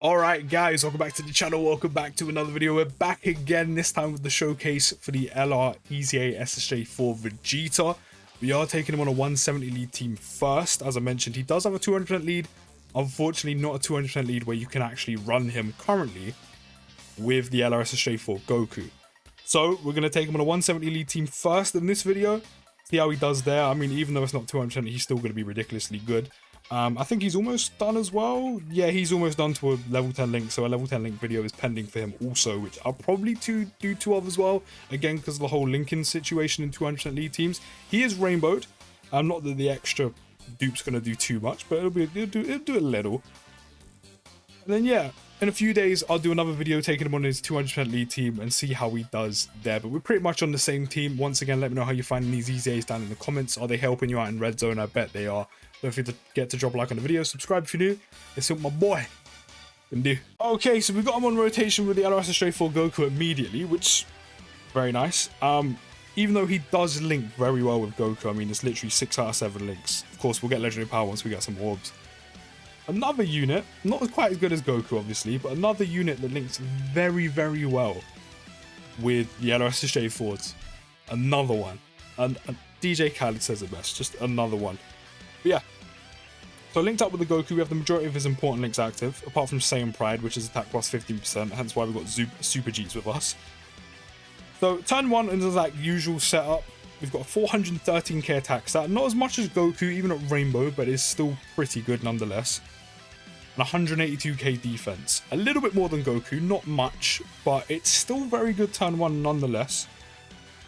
Alright guys, welcome back to the channel, welcome back to another video. We're back again, this time with the showcase for the LR EZA SSJ4 Vegeta. We are taking him on a 170 lead team first. As I mentioned, he does have a 200% lead. Unfortunately, not a 200% lead where you can actually run him currently with the LR SSJ4 Goku. So we're going to take him on a 170 lead team first in this video. See how he does there. I mean, even though it's not 200%, he's still going to be ridiculously good. I think he's almost done as well. Yeah, he's almost done to a level 10 link, so a level 10 link video is pending for him also, which I'll probably do two of as well, again because of the whole linking situation in 200% lead teams. He is rainbowed. Not that the extra dupe's going to do too much, but it'll do a little. And then yeah, in a few days I'll do another video taking him on his 200% lead team and see how he does there. But we're pretty much on the same team. Once again, let me know how you're finding these EZAs down in the comments. Are they helping you out in red zone? I bet they are. Don't forget to drop a like on the video, subscribe if you're new. Let's see what my boy can do. Okay, so we got him on rotation with the LRSSJ4 Goku immediately, which very nice. Even though he does link very well with Goku, I mean, it's literally 6 out of 7 links. Of course, we'll get legendary power once we get some orbs. Another unit, not quite as good as Goku, obviously, but another unit that links very, very well with the LRSSJ4s. Another one. And DJ Khaled says it best, just another one. But yeah, so linked up with the Goku, we have the majority of his important links active, apart from Saiyan Pride, which is attack plus 15%, hence why we've got Super Jeets with us. So turn 1 is like usual setup. We've got a 413k attack stat, not as much as Goku, even at Rainbow, but it's still pretty good nonetheless. And 182k defense, a little bit more than Goku, not much, but it's still very good turn 1 nonetheless.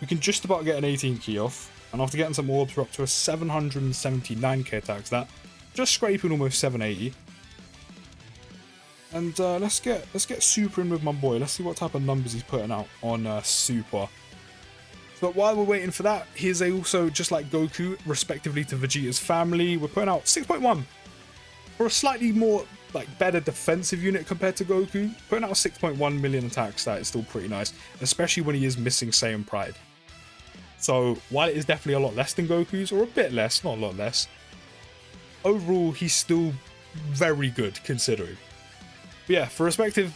We can just about get an 18 key off. And after getting some orbs, we're up to a 779k attack stat, just scraping almost 780. And let's get Super in with my boy. Let's see what type of numbers he's putting out on Super. But while we're waiting for that, here's also, just like Goku, respectively to Vegeta's family, we're putting out 6.1 for a slightly more better defensive unit compared to Goku. Putting out a 6.1 million attack stat is still pretty nice, especially when he is missing Saiyan Pride. So while it is definitely a lot less than Goku's, or a bit less, not a lot less, overall he's still very good considering. But yeah, for respective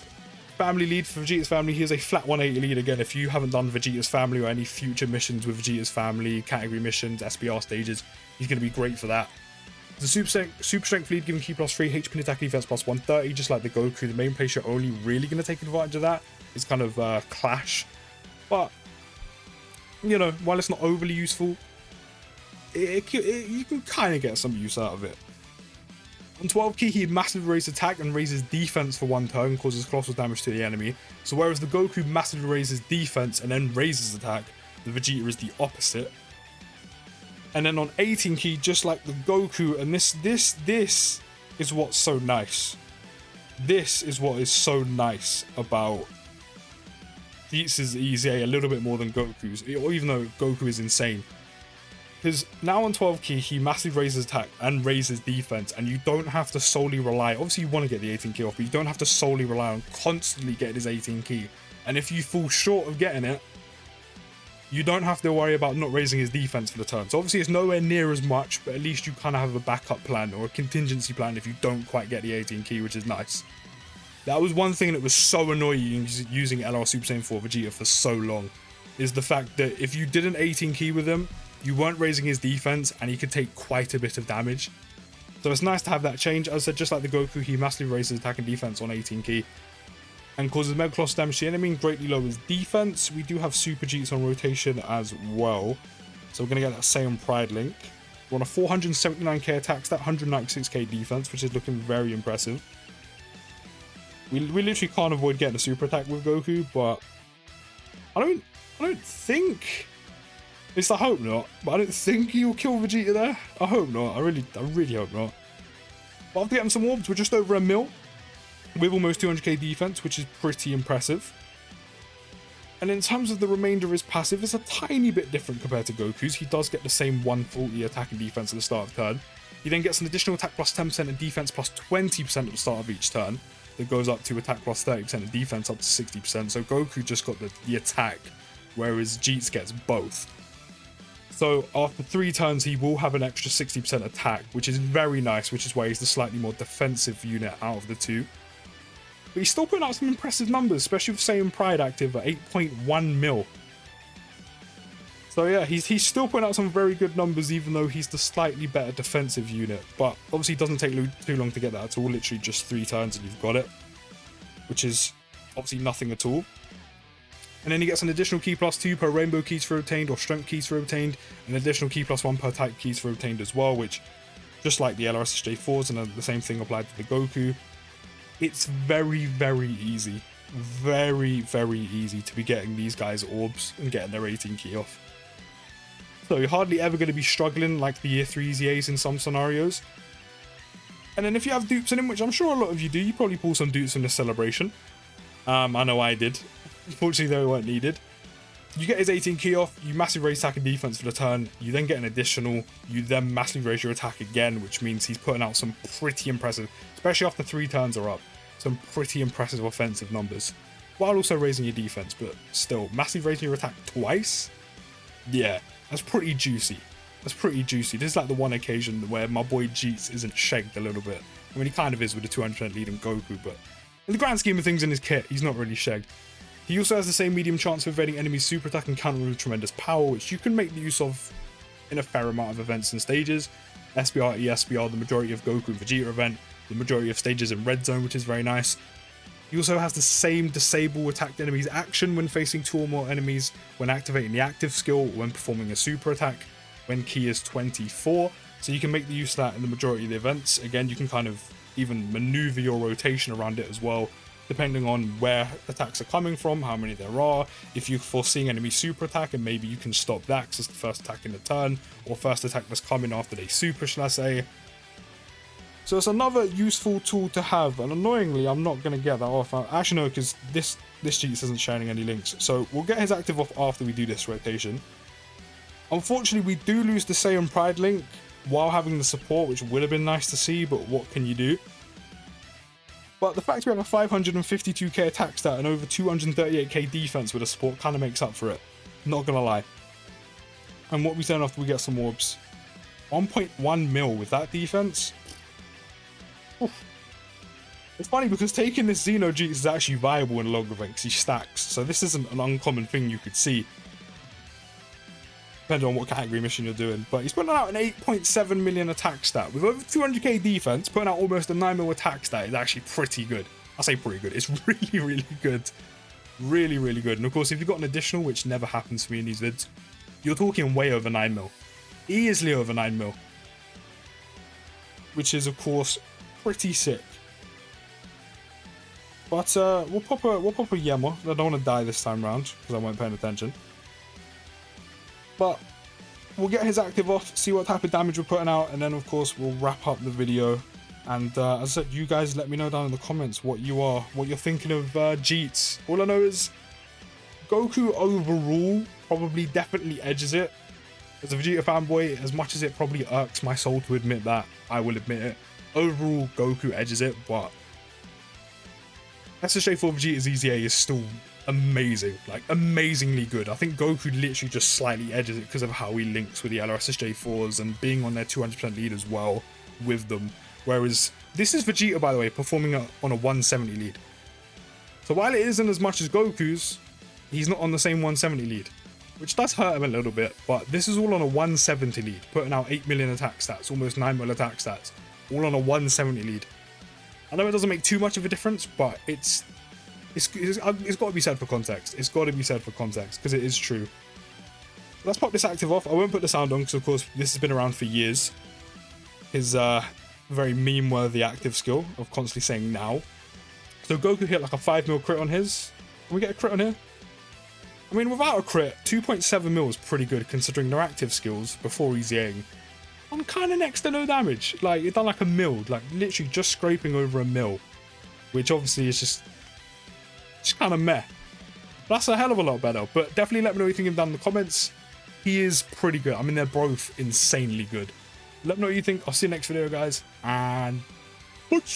family lead for Vegeta's family, here's a flat 180 lead. Again, if you haven't done Vegeta's family or any future missions with Vegeta's family, category missions, SBR stages, he's going to be great for that. The super strength lead, giving Ki plus 3, HP and attack defense plus 130, just like the Goku. The main place you're only really going to take advantage of that is kind of Clash. But you know, while it's not overly useful, you can kind of get some use out of it. On 12 key, he massively raises attack and raises defense for 1 turn, causes colossal damage to the enemy. So whereas the Goku massively raises defense and then raises attack, the Vegeta is the opposite. And then on 18 key, just like the Goku, and this is what's so nice. This is what is so nice about Vegeta's EZA a little bit more than Goku's, even though Goku is insane. Because now on 12 key, he massively raises attack and raises defense, and you don't have to solely rely, obviously you want to get the 18 key off, but you don't have to solely rely on constantly getting his 18 key. And if you fall short of getting it, you don't have to worry about not raising his defense for the turn. So obviously it's nowhere near as much, but at least you kind of have a backup plan or a contingency plan if you don't quite get the 18 key, which is nice. That was one thing that was so annoying using LR Super Saiyan 4 Vegeta for so long, is the fact that if you did an 18 key with him, you weren't raising his defense and he could take quite a bit of damage. So it's nice to have that change. As I said, just like the Goku, he massively raises attack and defense on 18 key and causes mega colossal damage to the enemy and greatly lowers defense. We do have Super Jeets on rotation as well, so we're going to get that Saiyan Pride link. We're on a 479k attack stat, 196k defense, which is looking very impressive. We literally can't avoid getting a super attack with Goku, but I don't think, at least I hope not, but I don't think he'll kill Vegeta there. I hope not. I really hope not. But after getting some orbs, we're just over a mil with almost 200k defense, which is pretty impressive. And in terms of the remainder of his passive, it's a tiny bit different compared to Goku's. He does get the same 140 attack and defense at the start of turn. He then gets an additional attack plus 10% and defense plus 20% at the start of each turn. That goes up to attack plus 30% and defense up to 60%. So Goku just got the attack, whereas Jeets gets both. So after 3 turns, he will have an extra 60% attack, which is very nice, which is why he's the slightly more defensive unit out of the two. But he's still putting out some impressive numbers, especially with Saiyan Pride active at 8.1 mil. So yeah, he's still putting out some very good numbers, even though he's the slightly better defensive unit. But obviously it doesn't take too long to get that at all. Literally just 3 turns and you've got it, which is obviously nothing at all. And then he gets an additional key +2 per rainbow keys for obtained or strength keys for obtained, an additional key +1 per type keys for obtained as well, which, just like the LRSSJ4s, and the same thing applied to the Goku, it's very, very easy. Very, very easy to be getting these guys orbs and getting their 18 key off. So you're hardly ever going to be struggling like the Year 3 EZAs in some scenarios. And then if you have dupes in him, which I'm sure a lot of you do, you probably pull some dupes in this celebration. I know I did. Unfortunately, they weren't needed. You get his 18 key off, you massive raise attack and defense for the turn, you then get an additional, you then massively raise your attack again, which means he's putting out some pretty impressive, especially after 3 turns are up, some pretty impressive offensive numbers, while also raising your defense, but still, massive raising your attack twice? Yeah, that's pretty juicy. That's pretty juicy. This is like the one occasion where my boy Jeets isn't shagged a little bit. I mean, he kind of is with a 200% lead in Goku, but in the grand scheme of things in his kit, he's not really shagged. He also has the same medium chance of evading enemies' super attack and counter with tremendous power, which you can make use of in a fair amount of events and stages. SBR, ESBR, the majority of Goku and Vegeta event, the majority of stages in Red Zone, which is very nice. He also has the same disable attacked enemies action when facing 2 or more enemies, when activating the active skill, or when performing a super attack, when key is 24. So you can make the use of that in the majority of the events. Again, you can kind of even maneuver your rotation around it as well, depending on where attacks are coming from, how many there are, if you're foreseeing enemy super attack, and maybe you can stop that because it's the first attack in the turn, or first attack that's coming after they super, shall I say. So it's another useful tool to have, and annoyingly, I'm not going to get that off. Actually, no, because this Jeets isn't sharing any links, so we'll get his active off after we do this rotation. Unfortunately, we do lose the Saiyan Pride link while having the support, which would have been nice to see, but what can you do? But the fact we have a 552k attack stat and over 238k defense with a support kind of makes up for it. Not gonna lie. And what we turn after we get some orbs. 1.1 mil with that defense. Oof. It's funny because taking this Xeno Jeets is actually viable in long events. He stacks, so this isn't an uncommon thing you could see. Depending on what category mission you're doing. But he's putting out an 8.7 million attack stat. With over 200k defense, putting out almost a 9 mil attack stat is actually pretty good. I say pretty good. It's really, really good. Really, really good. And of course, if you've got an additional, which never happens to me in these vids, you're talking way over 9 mil. Easily over 9 mil. Which is, of course, pretty sick. But we'll pop a Yemo. I don't want to die this time round, because I weren't paying attention. But we'll get his active off, see what type of damage we're putting out, and then of course we'll wrap up the video. And as I said, you guys let me know down in the comments what you're thinking of Jeets. All I know is Goku overall probably definitely edges it. As a Vegeta fanboy, as much as it probably irks my soul to admit that, I will admit it. Overall, Goku edges it, but SSJ4 Vegeta's EZA is still amazing, like amazingly good. I think Goku literally just slightly edges it because of how he links with the LRSSJ4s and being on their 200% lead as well with them. Whereas this is Vegeta, by the way, performing on a 170 lead. So while it isn't as much as Goku's, he's not on the same 170 lead, which does hurt him a little bit. But this is all on a 170 lead, putting out 8 million attack stats, almost 9 mil attack stats, all on a 170 lead. I know it doesn't make too much of a difference, but it's got to be said for context. It's got to be said for context, because it is true. Let's pop this active off. I won't put the sound on, because of course this has been around for years. His very meme-worthy active skill of constantly saying now. So Goku hit like a 5 mil crit on his. Can we get a crit on here? I mean, without a crit, 2.7 mil is pretty good considering their active skills before EZAing. I'm kind of next to no damage. Like, it done like a mil, like literally just scraping over a mil, which obviously is just kind of meh. That's a hell of a lot better, but definitely let me know what you think down in the comments. He is pretty good. I mean, they're both insanely good. Let me know what you think. I'll see you next video, guys, and peace.